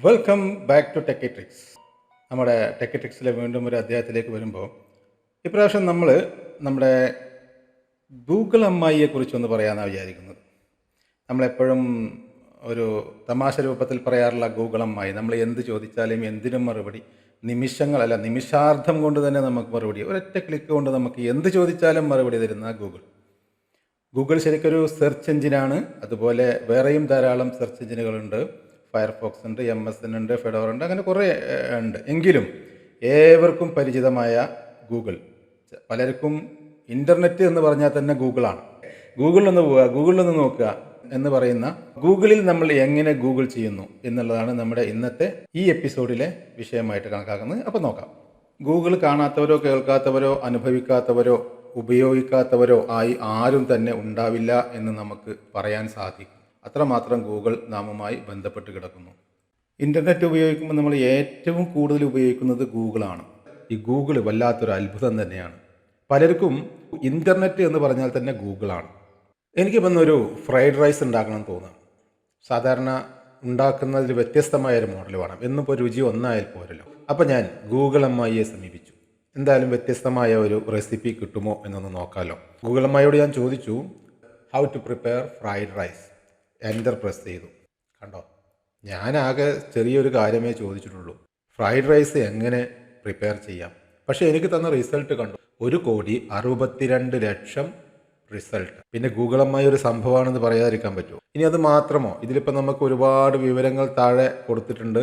Welcome back to ടെക്കിട്രിക്സ്. നമ്മുടെ ടെക്കിട്രിക്സിലെ വീണ്ടും ഒരു അധ്യായത്തിലേക്ക് വരുമ്പോൾ ഇപ്രാവശ്യം നമ്മൾ നമ്മുടെ ഗൂഗിൾ അമ്മായിയെക്കുറിച്ചൊന്ന് പറയാമെന്നാണ് വിചാരിക്കുന്നത്. നമ്മളെപ്പോഴും ഒരു തമാശ രൂപത്തിൽ പറയാറുള്ള ഗൂഗിൾ അമ്മായി, നമ്മൾ എന്ത് ചോദിച്ചാലും എന്തിനും മറുപടി നിമിഷാർദ്ധം കൊണ്ട് തന്നെ നമുക്ക് മറുപടി, ഒരൊറ്റ ക്ലിക്ക് കൊണ്ട് നമുക്ക് എന്ത് ചോദിച്ചാലും മറുപടി തരുന്ന ഗൂഗിൾ ശരിക്കൊരു സെർച്ച് എഞ്ചിനാണ്. അതുപോലെ വേറെയും ധാരാളം സെർച്ച് എഞ്ചിനുകളുണ്ട്. ഫയർഫോക്സ് ഉണ്ട്, MS ഉണ്ട്, ഫെഡോറ ഉണ്ട്, അങ്ങനെ കുറേ ഉണ്ട്. എങ്കിലും ഏവർക്കും പരിചിതമായ ഗൂഗിൾ, പലർക്കും ഇൻ്റർനെറ്റ് എന്ന് പറഞ്ഞാൽ തന്നെ ഗൂഗിളാണ്. ഗൂഗിളിലൊന്ന് പോവുക, ഗൂഗിളിലൊന്ന് നോക്കുക എന്ന് പറയുന്ന ഗൂഗിളിൽ നമ്മൾ എങ്ങനെ ഗൂഗിൾ ചെയ്യുന്നു എന്നുള്ളതാണ് നമ്മുടെ ഇന്നത്തെ ഈ എപ്പിസോഡിലെ വിഷയമായിട്ട് കണക്കാക്കുന്നത്. അപ്പോൾ നോക്കാം. ഗൂഗിൾ കാണാത്തവരോ കേൾക്കാത്തവരോ അനുഭവിക്കാത്തവരോ ഉപയോഗിക്കാത്തവരോ ആയി ആരും തന്നെ ഉണ്ടാവില്ല എന്ന് നമുക്ക് പറയാൻ സാധിക്കും. അത്രമാത്രം ഗൂഗിൾ നാമുമായി ബന്ധപ്പെട്ട് കിടക്കുന്നു. ഇൻ്റർനെറ്റ് ഉപയോഗിക്കുമ്പോൾ നമ്മൾ ഏറ്റവും കൂടുതൽ ഉപയോഗിക്കുന്നത് ഗൂഗിളാണ്. ഈ ഗൂഗിൾ വല്ലാത്തൊരു അത്ഭുതം തന്നെയാണ്. പലർക്കും ഇൻ്റർനെറ്റ് എന്ന് പറഞ്ഞാൽ തന്നെ ഗൂഗിളാണ്. എനിക്ക് വന്നൊരു ഫ്രൈഡ് റൈസ് ഉണ്ടാക്കണം തോന്നുക. സാധാരണ ഉണ്ടാക്കുന്നതിൽ വ്യത്യസ്തമായൊരു മോഡൽ വേണം. എന്നിപ്പോൾ രുചി ഒന്നായാൽ പോരല്ലോ. അപ്പോൾ ഞാൻ ഗൂഗിൾ അമ്മായിയെ സമീപിച്ചു. എന്തായാലും വ്യത്യസ്തമായ ഒരു റെസിപ്പി കിട്ടുമോ എന്നൊന്ന് നോക്കാമല്ലോ. ഗൂഗിൾ അമ്മായിയോട് ഞാൻ ചോദിച്ചു, how to prepare fried rice. Enter press ചെയ്തു. കണ്ടോ, ഞാനാകെ ചെറിയൊരു കാര്യമേ ചോദിച്ചിട്ടുള്ളൂ, ഫ്രൈഡ് റൈസ് എങ്ങനെ പ്രിപ്പയർ ചെയ്യാം. പക്ഷേ എനിക്ക് തന്ന റിസൾട്ട് കണ്ടു, 1,62,00,000 റിസൾട്ട്. പിന്നെ ഗൂഗിൾ അമ്മായി ഒരു സംഭവമാണെന്ന് പറയാതിരിക്കാൻ പറ്റുമോ? ഇനി അത് മാത്രമോ, ഇതിലിപ്പോൾ നമുക്ക് ഒരുപാട് വിവരങ്ങൾ താഴെ കൊടുത്തിട്ടുണ്ട്.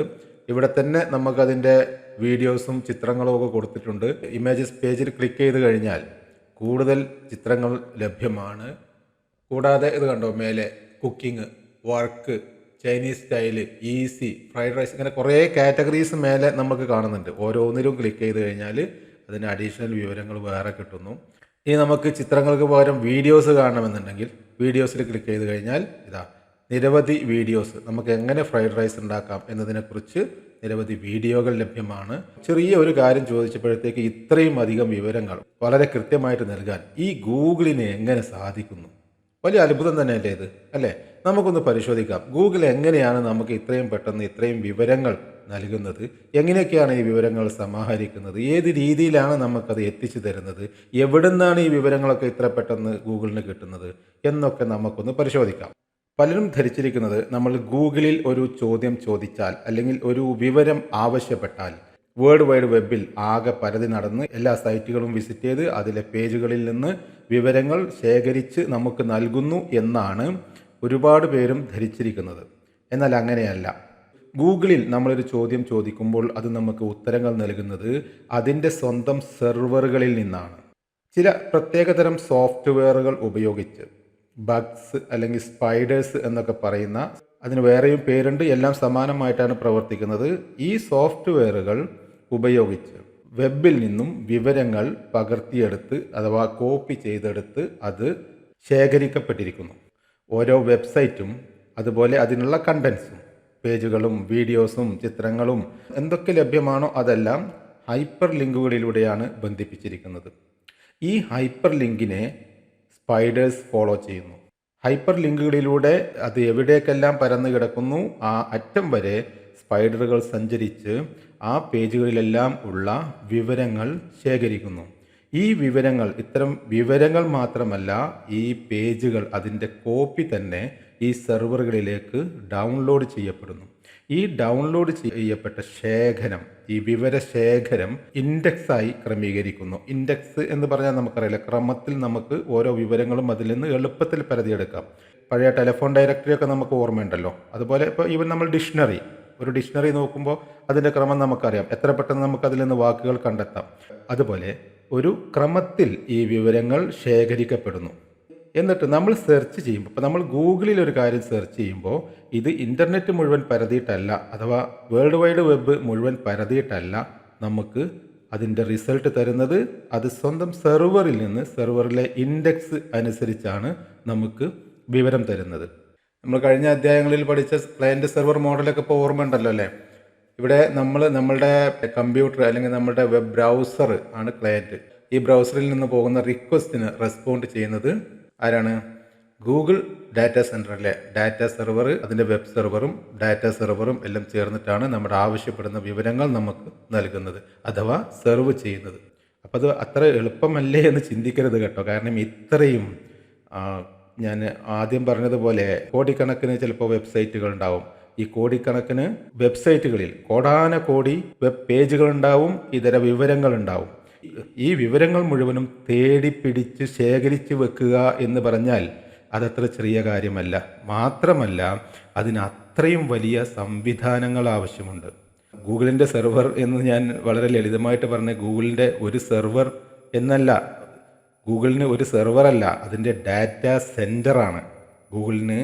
ഇവിടെ തന്നെ നമുക്കതിൻ്റെ വീഡിയോസും ചിത്രങ്ങളും ഒക്കെ കൊടുത്തിട്ടുണ്ട്. ഇമേജസ് പേജിൽ ക്ലിക്ക് ചെയ്ത് കഴിഞ്ഞാൽ കൂടുതൽ ചിത്രങ്ങൾ ലഭ്യമാണ്. കൂടാതെ ഇത് കണ്ടോ, മേലെ cooking, wok, Chinese style, easy, fried rice, ഇങ്ങനെ കുറേ കാറ്റഗറീസ് മേലെ നമുക്ക് കാണുന്നുണ്ട്. ഓരോന്നിലും ക്ലിക്ക് ചെയ്ത് കഴിഞ്ഞാൽ അതിന് അഡീഷണൽ വിവരങ്ങൾ വേറെ കിട്ടുന്നു. ഇനി നമുക്ക് ചിത്രങ്ങൾക്ക് പകരം വീഡിയോസ് കാണണമെന്നുണ്ടെങ്കിൽ വീഡിയോസിൽ ക്ലിക്ക് ചെയ്ത് കഴിഞ്ഞാൽ ഇതാ നിരവധി വീഡിയോസ്, നമുക്ക് എങ്ങനെ ഫ്രൈഡ് റൈസ് ഉണ്ടാക്കാം എന്നതിനെക്കുറിച്ച് നിരവധി വീഡിയോകൾ ലഭ്യമാണ്. ചെറിയ ഒരു കാര്യം ചോദിച്ചപ്പോഴത്തേക്ക് ഇത്രയും അധികം വിവരങ്ങൾ വളരെ കൃത്യമായിട്ട് നൽകാൻ ഈ ഗൂഗിളിന് എങ്ങനെ സാധിക്കുന്നു? വലിയ അത്ഭുതം തന്നെയല്ലേ ഇത്, അല്ലേ? നമുക്കൊന്ന് പരിശോധിക്കാം. ഗൂഗിൾ എങ്ങനെയാണ് നമുക്ക് ഇത്രയും പെട്ടെന്ന് ഇത്രയും വിവരങ്ങൾ നൽകുന്നത്, എങ്ങനെയൊക്കെയാണ് ഈ വിവരങ്ങൾ സമാഹരിക്കുന്നത്, ഏത് രീതിയിലാണ് നമുക്കത് എത്തിച്ചു തരുന്നത്, എവിടെ നിന്നാണ് ഈ വിവരങ്ങളൊക്കെ ഇത്ര പെട്ടെന്ന് ഗൂഗിളിന് കിട്ടുന്നത് എന്നൊക്കെ നമുക്കൊന്ന് പരിശോധിക്കാം. പലരും ധരിച്ചിരിക്കുന്നത്, നമ്മൾ ഗൂഗിളിൽ ഒരു ചോദ്യം ചോദിച്ചാൽ അല്ലെങ്കിൽ ഒരു വിവരം ആവശ്യപ്പെട്ടാൽ വേൾഡ് വൈഡ് വെബിൽ ആകെ പരതി നടന്ന് എല്ലാ സൈറ്റുകളും വിസിറ്റ് ചെയ്ത് അതിലെ പേജുകളിൽ നിന്ന് വിവരങ്ങൾ ശേഖരിച്ച് നമുക്ക് നൽകുന്നു എന്നാണ് ഒരുപാട് പേരും ധരിച്ചിരിക്കുന്നത്. എന്നാൽ അങ്ങനെയല്ല. ഗൂഗിളിൽ നമ്മളൊരു ചോദ്യം ചോദിക്കുമ്പോൾ അത് നമുക്ക് ഉത്തരങ്ങൾ നൽകുന്നത് അതിൻ്റെ സ്വന്തം സെർവറുകളിൽ നിന്നാണ്. ചില പ്രത്യേകതരം സോഫ്റ്റ്വെയറുകൾ ഉപയോഗിച്ച്, ബഗ്സ് അല്ലെങ്കിൽ സ്പൈഡേഴ്സ് എന്നൊക്കെ പറയുന്ന, അതിന് വേറെയും പേരുണ്ട്, എല്ലാം സമാനമായിട്ടാണ് പ്രവർത്തിക്കുന്നത്. ഈ സോഫ്റ്റ്വെയറുകൾ ഉപയോഗിച്ച് വെബിൽ നിന്നും വിവരങ്ങൾ പകർത്തിയെടുത്ത് അഥവാ കോപ്പി ചെയ്തെടുത്ത് അത് ശേഖരിക്കപ്പെട്ടിരിക്കുന്നു. ഓരോ വെബ്സൈറ്റും അതുപോലെ അതിനുള്ള കണ്ടൻസും, പേജുകളും വീഡിയോസും ചിത്രങ്ങളും എന്തൊക്കെ ലഭ്യമാണോ അതെല്ലാം ഹൈപ്പർ ലിങ്കുകളിലൂടെയാണ് ബന്ധിപ്പിച്ചിരിക്കുന്നത്. ഈ ഹൈപ്പർ ലിങ്കിനെ സ്പൈഡേഴ്സ് ഫോളോ ചെയ്യുന്നു. ഹൈപ്പർ ലിങ്കുകളിലൂടെ അത് എവിടേക്കെല്ലാം പരന്നു കിടക്കുന്നു ആ അറ്റം വരെ സ്പൈഡറുകൾ സഞ്ചരിച്ച് ആ പേജുകളിലെല്ലാം ഉള്ള വിവരങ്ങൾ ശേഖരിക്കുന്നു. ഈ വിവരങ്ങൾ, ഇത്തരം വിവരങ്ങൾ മാത്രമല്ല, ഈ പേജുകൾ, അതിൻ്റെ കോപ്പി തന്നെ ഈ സെർവറുകളിലേക്ക് ഡൗൺലോഡ് ചെയ്യപ്പെടുന്നു. ഈ ഡൗൺലോഡ് ചെയ്യപ്പെട്ട ശേഖരം, ഈ വിവരശേഖരം ഇൻഡെക്സായി ക്രമീകരിക്കുന്നു. ഇൻഡെക്സ് എന്ന് പറഞ്ഞാൽ നമുക്കറിയില്ല, ക്രമത്തിൽ നമുക്ക് ഓരോ വിവരങ്ങളും അതിൽ നിന്ന് എളുപ്പത്തിൽ പരതിയെടുക്കാം. പഴയ ടെലിഫോൺ ഡയറക്ടറിയൊക്കെ നമുക്ക് ഓർമ്മയുണ്ടല്ലോ. അതുപോലെ ഇപ്പോൾ ഈവൻ നമ്മൾ ഒരു ഡിക്ഷണറി നോക്കുമ്പോൾ അതിൻ്റെ ക്രമം നമുക്കറിയാം, എത്ര പെട്ടെന്ന് നമുക്ക് അതിൽ നിന്ന് വാക്കുകൾ കണ്ടെത്താം. അതുപോലെ ഒരു ക്രമത്തിൽ ഈ വിവരങ്ങൾ ശേഖരിക്കപ്പെടുന്നു. എന്നിട്ട് നമ്മൾ സെർച്ച് ചെയ്യുമ്പോൾ, ഇപ്പോൾ നമ്മൾ ഗൂഗിളിൽ ഒരു കാര്യം സെർച്ച് ചെയ്യുമ്പോൾ ഇത് ഇൻ്റർനെറ്റ് മുഴുവൻ പരതിയിട്ടല്ല, അഥവാ വേൾഡ് വൈഡ് വെബ് മുഴുവൻ പരതിയിട്ടല്ല നമുക്ക് അതിൻ്റെ റിസൾട്ട് തരുന്നത്. അത് സ്വന്തം സെർവറിൽ നിന്ന്, സെർവറിലെ ഇൻഡെക്സ് അനുസരിച്ചാണ് നമുക്ക് വിവരം തരുന്നത്. നമ്മൾ കഴിഞ്ഞ അധ്യായങ്ങളിൽ പഠിച്ച ക്ലയൻറ്റ് സെർവർ മോഡലൊക്കെ ഇപ്പോൾ ഓർമ്മയുണ്ടല്ലോ അല്ലേ? ഇവിടെ നമ്മളുടെ കമ്പ്യൂട്ടർ അല്ലെങ്കിൽ നമ്മുടെ വെബ് ബ്രൗസർ ആണ് ക്ലയൻറ്റ്. ഈ ബ്രൗസറിൽ നിന്ന് പോകുന്ന റിക്വസ്റ്റിന് റെസ്പോണ്ട് ചെയ്യുന്നത് ആരാണ്? ഗൂഗിൾ ഡാറ്റാ സെൻറ്ററിലെ ഡാറ്റാ സെർവർ, അതിൻ്റെ വെബ് സെർവറും ഡാറ്റാ സെർവറും എല്ലാം ചേർന്നിട്ടാണ് നമ്മുടെ ആവശ്യപ്പെടുന്ന വിവരങ്ങൾ നമുക്ക് നൽകുന്നത് അഥവാ സെർവ് ചെയ്യുന്നത്. അപ്പോൾ അത് അത്ര എളുപ്പമല്ലേ എന്ന് ചിന്തിക്കരുത് കേട്ടോ. കാരണം ഇത്രയും ഞാൻ ആദ്യം പറഞ്ഞതുപോലെ കോടിക്കണക്കിന് ചിലപ്പോൾ വെബ്സൈറ്റുകൾ ഉണ്ടാവും. ഈ കോടിക്കണക്കിന് വെബ്സൈറ്റുകളിൽ കോടാനകോടി വെബ് പേജുകളുണ്ടാവും, ഇതര വിവരങ്ങളുണ്ടാവും. ഈ വിവരങ്ങൾ മുഴുവനും തേടി പിടിച്ച് ശേഖരിച്ച് വെക്കുക എന്ന് പറഞ്ഞാൽ അതത്ര ചെറിയ കാര്യമല്ല. മാത്രമല്ല അതിന് അത്രയും വലിയ സംവിധാനങ്ങൾ ആവശ്യമുണ്ട്. ഗൂഗിളിൻ്റെ സെർവർ എന്ന് ഞാൻ വളരെ ലളിതമായിട്ട് പറഞ്ഞ ഗൂഗിളിൻ്റെ ഒരു സെർവർ എന്നല്ല, ഗൂഗിളിന് ഒരു സെർവറല്ല, അതിൻ്റെ ഡാറ്റാ സെൻറ്ററാണ്. ഗൂഗിളിന്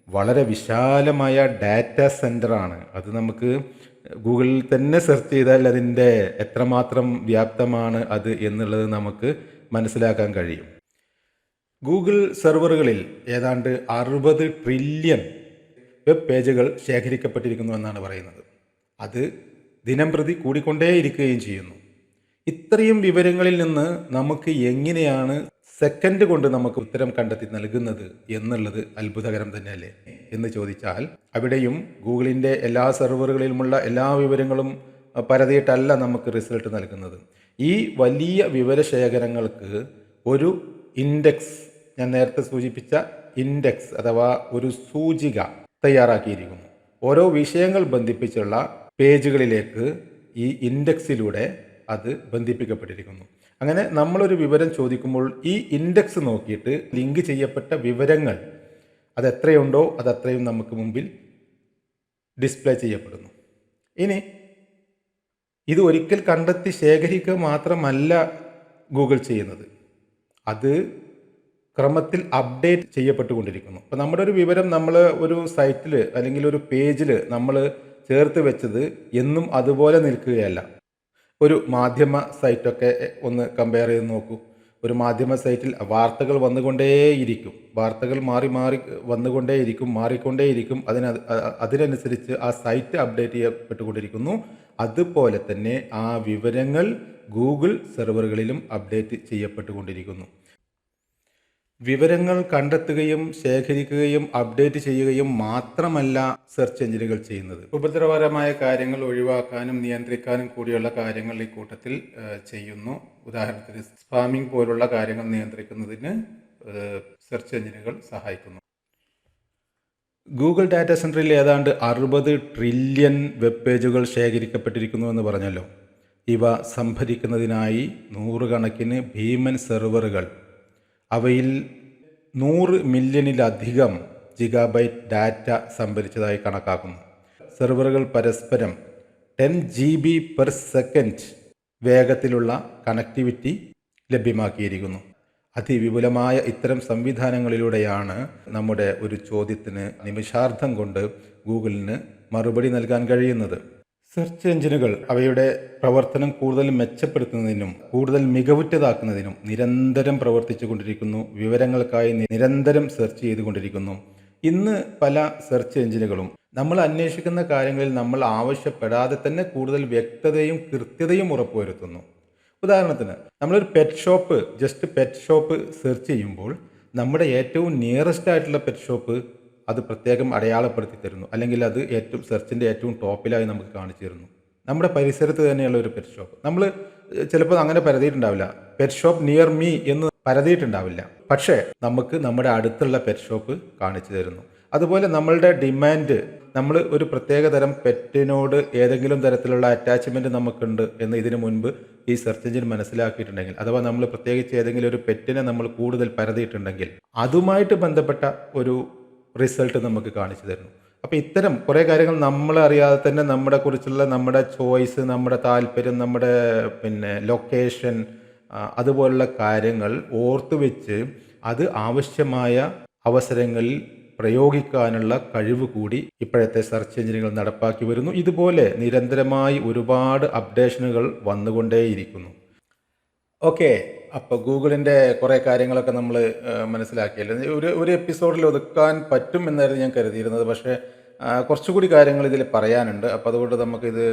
വളരെ വിശാലമായ ഡാറ്റാ സെൻറ്ററാണ്. അത് നമുക്ക് ഗൂഗിളിൽ തന്നെ സെർച്ച് ചെയ്താൽ അതിൻ്റെ എത്രമാത്രം വ്യാപ്തമാണ് അത് എന്നുള്ളത് നമുക്ക് മനസ്സിലാക്കാൻ കഴിയും. ഗൂഗിൾ സെർവറുകളിൽ ഏതാണ്ട് 60 ട്രില്യൺ വെബ് പേജുകൾ ശേഖരിക്കപ്പെട്ടിരിക്കുന്നു എന്നാണ് പറയുന്നത്. അത് ദിനംപ്രതി കൂടിക്കൊണ്ടേയിരിക്കുകയും ചെയ്യുന്നു. ഇത്രയും വിവരങ്ങളിൽ നിന്ന് നമുക്ക് എങ്ങനെയാണ് സെക്കൻഡ് കൊണ്ട് നമുക്ക് ഉത്തരം കണ്ടെത്തി നൽകുന്നത് എന്നുള്ളത് അത്ഭുതകരം തന്നെയല്ലേ എന്ന് ചോദിച്ചാൽ, അവിടെയും ഗൂഗിളിൻ്റെ എല്ലാ സെർവറുകളിലുമുള്ള എല്ലാ വിവരങ്ങളും പരതിയിട്ടല്ല നമുക്ക് റിസൾട്ട് നൽകുന്നത്. ഈ വലിയ വിവരശേഖരങ്ങൾക്ക് ഒരു ഇൻഡെക്സ്, ഞാൻ നേരത്തെ സൂചിപ്പിച്ച ഇൻഡെക്സ് അഥവാ ഒരു സൂചിക തയ്യാറാക്കിയിരിക്കുന്നു. ഓരോ വിഷയങ്ങൾ ബന്ധിപ്പിച്ചുള്ള പേജുകളിലേക്ക് ഈ ഇൻഡെക്സിലൂടെ അത് ബന്ധിപ്പിക്കപ്പെട്ടിരിക്കുന്നു. അങ്ങനെ നമ്മളൊരു വിവരം ചോദിക്കുമ്പോൾ ഈ ഇൻഡെക്സ് നോക്കിയിട്ട് ലിങ്ക് ചെയ്യപ്പെട്ട വിവരങ്ങൾ അതെത്രയുണ്ടോ അതത്രയും നമുക്ക് മുമ്പിൽ ഡിസ്പ്ലേ ചെയ്യപ്പെടുന്നു. ഇനി ഇത് ഒരിക്കൽ കണ്ടെത്തി ശേഖരിക്കുക മാത്രമല്ല ഗൂഗിൾ ചെയ്യുന്നത്, അത് ക്രമത്തിൽ അപ്ഡേറ്റ് ചെയ്യപ്പെട്ടുകൊണ്ടിരിക്കുന്നു. അപ്പോൾ നമ്മുടെ ഒരു വിവരം നമ്മൾ ഒരു സൈറ്റിൽ അല്ലെങ്കിൽ ഒരു പേജിൽ നമ്മൾ ചേർത്ത് വെച്ചത് എന്നും അതുപോലെ നിൽക്കുകയല്ല. ഒരു മാധ്യമ സൈറ്റൊക്കെ ഒന്ന് കമ്പയർ ചെയ്ത് നോക്കൂ. ഒരു മാധ്യമ സൈറ്റിൽ വാർത്തകൾ വന്നുകൊണ്ടേയിരിക്കും, വാർത്തകൾ മാറി മാറി വന്നുകൊണ്ടേയിരിക്കും, മാറിക്കൊണ്ടേയിരിക്കും. അതിനനുസരിച്ച് ആ സൈറ്റ് അപ്ഡേറ്റ് ചെയ്യപ്പെട്ടുകൊണ്ടിരിക്കുന്നു. അതുപോലെ തന്നെ ആ വിവരങ്ങൾ ഗൂഗിൾ സെർവറുകളിലും അപ്ഡേറ്റ് ചെയ്യപ്പെട്ടുകൊണ്ടിരിക്കുന്നു. വിവരങ്ങൾ കണ്ടെത്തുകയും ശേഖരിക്കുകയും അപ്ഡേറ്റ് ചെയ്യുകയും മാത്രമല്ല സെർച്ച് എഞ്ചിനുകൾ ചെയ്യുന്നത്. ഉപദ്രവകരമായ കാര്യങ്ങൾ ഒഴിവാക്കാനും നിയന്ത്രിക്കാനും കൂടിയുള്ള കാര്യങ്ങൾ ഈ കൂട്ടത്തിൽ ചെയ്യുന്നു. ഉദാഹരണത്തിന് സ്പാമിംഗ് പോലുള്ള കാര്യങ്ങൾ നിയന്ത്രിക്കുന്നതിന് സെർച്ച് എഞ്ചിനുകൾ സഹായിക്കുന്നു. ഗൂഗിൾ ഡാറ്റാ സെൻറ്ററിൽ ഏതാണ്ട് 60 ട്രില്യൺ വെബ് പേജുകൾ ശേഖരിക്കപ്പെട്ടിരിക്കുന്നു എന്ന് പറഞ്ഞല്ലോ. ഇവ സംഭരിക്കുന്നതിനായി നൂറുകണക്കിന് ഭീമൻ സെർവറുകൾ, അവയിൽ 100 മില്യണിലധികം ജിഗാബൈറ്റ് ഡാറ്റ സംഭരിച്ചതായി കണക്കാക്കുന്നു. സെർവറുകൾ പരസ്പരം 10 GB/s വേഗത്തിലുള്ള കണക്ടിവിറ്റി ലഭ്യമാക്കിയിരിക്കുന്നു. അതിവിപുലമായ ഇത്തരം സംവിധാനങ്ങളിലൂടെയാണ് നമ്മുടെ ഒരു ചോദ്യത്തിന് നിമിഷാർദ്ധം കൊണ്ട് ഗൂഗിളിന് മറുപടി നൽകാൻ കഴിയുന്നത്. സെർച്ച് എഞ്ചിനുകൾ അവയുടെ പ്രവർത്തനം കൂടുതൽ മെച്ചപ്പെടുത്തുന്നതിനും കൂടുതൽ മികവുറ്റതാക്കുന്നതിനും നിരന്തരം പ്രവർത്തിച്ചു കൊണ്ടിരിക്കുന്നു. വിവരങ്ങൾക്കായി നിരന്തരം സെർച്ച് ചെയ്തുകൊണ്ടിരിക്കുന്നു. ഇന്ന് പല സെർച്ച് എഞ്ചിനുകളും നമ്മൾ അന്വേഷിക്കുന്ന കാര്യങ്ങളിൽ നമ്മൾ ആവശ്യപ്പെടാതെ തന്നെ കൂടുതൽ വ്യക്തതയും കൃത്യതയും ഉറപ്പുവരുത്തുന്നു. ഉദാഹരണത്തിന് നമ്മളൊരു പെറ്റ് ഷോപ്പ് സെർച്ച് ചെയ്യുമ്പോൾ നമ്മുടെ ഏറ്റവും നിയറസ്റ്റ് ആയിട്ടുള്ള പെറ്റ് ഷോപ്പ് അത് പ്രത്യേകം അടയാളപ്പെടുത്തി തരുന്നു, അല്ലെങ്കിൽ അത് സെർച്ചിൻ്റെ ഏറ്റവും ടോപ്പിലായി നമുക്ക് കാണിച്ചു തരുന്നു. നമ്മുടെ പരിസരത്ത് തന്നെയുള്ള ഒരു പെറ്റ് ഷോപ്പ് നമ്മൾ ചിലപ്പോൾ അങ്ങനെ പരതിയിട്ടുണ്ടാവില്ല, പെറ്റ് ഷോപ്പ് നിയർ മീ എന്ന് പരതിയിട്ടുണ്ടാവില്ല, പക്ഷേ നമുക്ക് നമ്മുടെ അടുത്തുള്ള പെറ്റ് ഷോപ്പ് കാണിച്ചു തരുന്നു. അതുപോലെ നമ്മളുടെ ഡിമാൻഡ്, നമ്മൾ ഒരു പ്രത്യേക തരം പെറ്റിനോട് ഏതെങ്കിലും തരത്തിലുള്ള അറ്റാച്ച്മെൻറ്റ് നമുക്കുണ്ട് എന്ന് ഇതിനു മുൻപ് ഈ സെർച്ച് എഞ്ചിൻ മനസ്സിലാക്കിയിട്ടുണ്ടെങ്കിൽ, അഥവാ നമ്മൾ പ്രത്യേകിച്ച് ഏതെങ്കിലും ഒരു പെറ്റിനെ നമ്മൾ കൂടുതൽ പരതിയിട്ടുണ്ടെങ്കിൽ അതുമായിട്ട് ബന്ധപ്പെട്ട ഒരു റിസൾട്ട് നമുക്ക് കാണിച്ചു തരുന്നു. അപ്പോൾ ഇത്തരം കുറേ കാര്യങ്ങൾ നമ്മളറിയാതെ തന്നെ നമ്മളെ കുറിച്ചുള്ള നമ്മുടെ ചോയ്സ്, നമ്മുടെ താല്പര്യം, നമ്മുടെ ലൊക്കേഷൻ, അതുപോലുള്ള കാര്യങ്ങൾ ഓർത്തു വെച്ച് അത് ആവശ്യമായ അവസരങ്ങളിൽ പ്രയോഗിക്കാനുള്ള കഴിവ് കൂടി ഇപ്പോഴത്തെ സെർച്ച് എഞ്ചിനുകൾ നടപ്പാക്കി വരുന്നു. ഇതുപോലെ നിരന്തരമായി ഒരുപാട് അപ്ഡേഷനുകൾ വന്നുകൊണ്ടേയിരിക്കുന്നു. ഓക്കെ, അപ്പോൾ ഗൂഗിളിൻ്റെ കുറേ കാര്യങ്ങളൊക്കെ നമ്മൾ മനസ്സിലാക്കിയല്ലോ. ഒരു എപ്പിസോഡിൽ ഒതുക്കാൻ പറ്റും എന്നായിരുന്നു ഞാൻ കരുതിയിരുന്നത്. പക്ഷേ കുറച്ചുകൂടി കാര്യങ്ങൾ ഇതിൽ പറയാനുണ്ട്. അപ്പോൾ അതുകൊണ്ട് നമുക്കിത്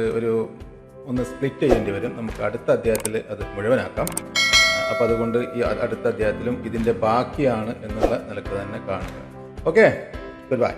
ഒന്ന് സ്പ്ലിറ്റ് ചെയ്യേണ്ടി വരും. നമുക്ക് അടുത്ത അധ്യായത്തിൽ അത് മുഴുവനാക്കാം. അപ്പോൾ അതുകൊണ്ട് ഈ അടുത്ത അധ്യായത്തിലും ഇതിൻ്റെ ബാക്കിയാണ് എന്നുള്ള നിലക്ക് തന്നെ കാണുക. Okay, good bye.